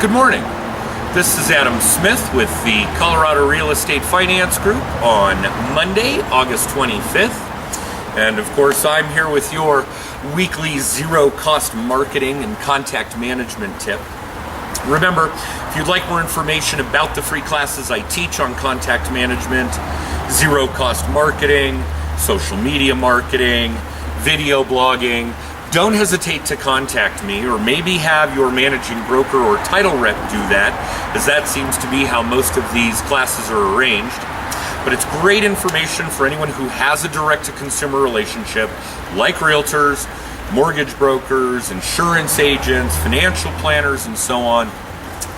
Good morning. This is Adam Smith with the Colorado Real Estate Finance Group on Monday, August 25th. And of course, I'm here with your weekly zero-cost marketing and contact management tip. Remember, if you'd like more information about the free classes I teach on contact management, zero-cost marketing, social media marketing, video blogging, don't hesitate to contact me, or maybe have your managing broker or title rep do that, as that seems to be how most of these classes are arranged. But it's great information for anyone who has a direct-to-consumer relationship, like realtors, mortgage brokers, insurance agents, financial planners, and so on.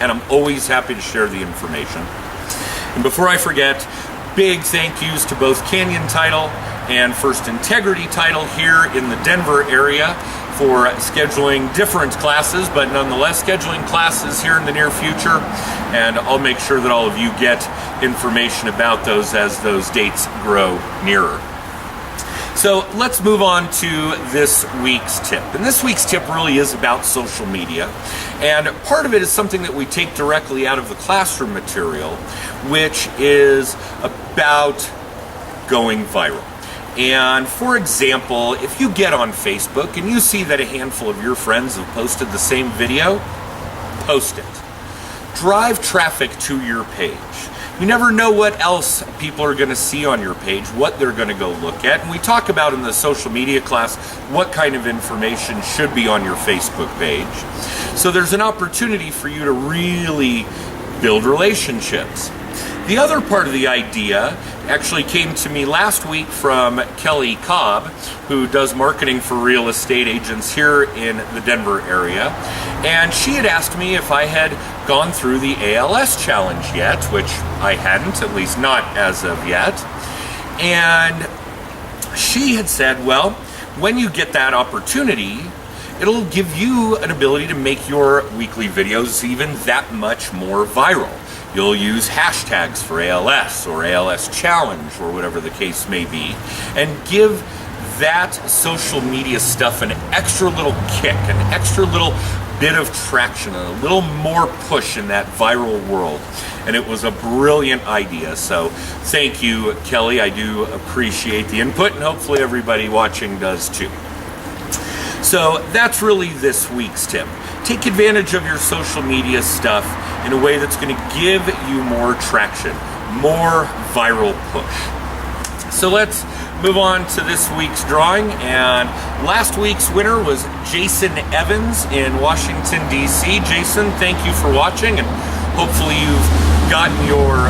And I'm always happy to share the information. And before I forget, big thank yous to both Canyon Title and First Integrity Title here in the Denver area for scheduling different classes, but nonetheless scheduling classes here in the near future. And I'll make sure that all of you get information about those as those dates grow nearer. So let's move on to this week's tip. And this week's tip really is about social media. And part of it is something that we take directly out of the classroom material, which is about going viral. And for example, if you get on Facebook and you see that a handful of your friends have posted the same video, post it. Drive traffic to your page. You never know what else people are going to see on your page, what they're going to go look at. And we talk about in the social media class what kind of information should be on your Facebook page. So there's an opportunity for you to really build relationships. The other part of the idea actually came to me last week from Kelly Cobb, who does marketing for real estate agents here in the Denver area. And she had asked me if I had gone through the ALS challenge yet, which I hadn't, at least not as of yet. And she had said, well, when you get that opportunity, it'll give you an ability to make your weekly videos even that much more viral. You'll use hashtags for ALS or ALS challenge or whatever the case may be, and give that social media stuff an extra little kick, an extra little bit of traction, a little more push in that viral world. And it was a brilliant idea. So thank you, Kelly. I do appreciate the input, and hopefully everybody watching does too. So that's really this week's tip. Take advantage of your social media stuff in a way that's going to give you more traction, more viral push. So let's move on to this week's drawing. And last week's winner was Jason Evans in Washington, D.C. Jason, thank you for watching, and hopefully you've gotten your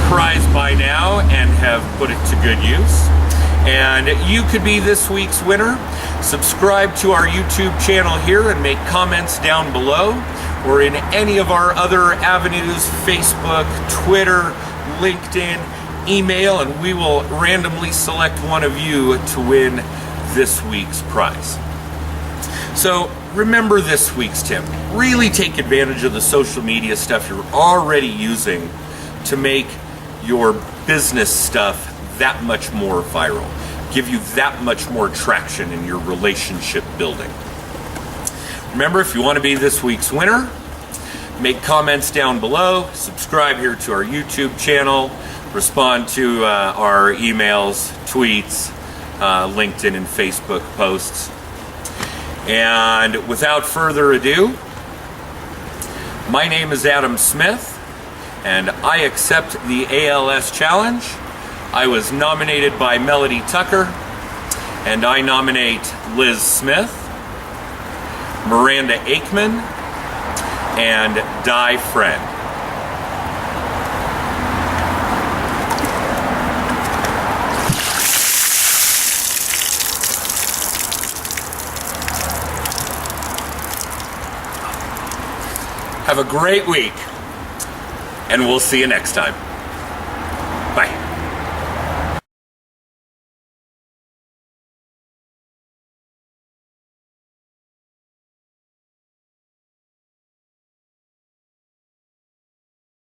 prize by now and have put it to good use. And you could be this week's winner. Subscribe to our YouTube channel here and make comments down below, or in any of our other avenues, Facebook, Twitter, LinkedIn, email, and we will randomly select one of you to win this week's prize. So remember this week's tip. Really take advantage of the social media stuff you're already using to make your business stuff that much more viral, give you that much more traction in your relationship building. Remember, if you want to be this week's winner, make comments down below, subscribe here to our YouTube channel, respond to our emails, tweets, LinkedIn and Facebook posts. And without further ado, my name is Adam Smith, and I accept the ALS challenge. I was nominated by Melody Tucker, and I nominate Liz Smith, Miranda Aikman, and Di Friend. Have a great week, and we'll see you next time. Bye.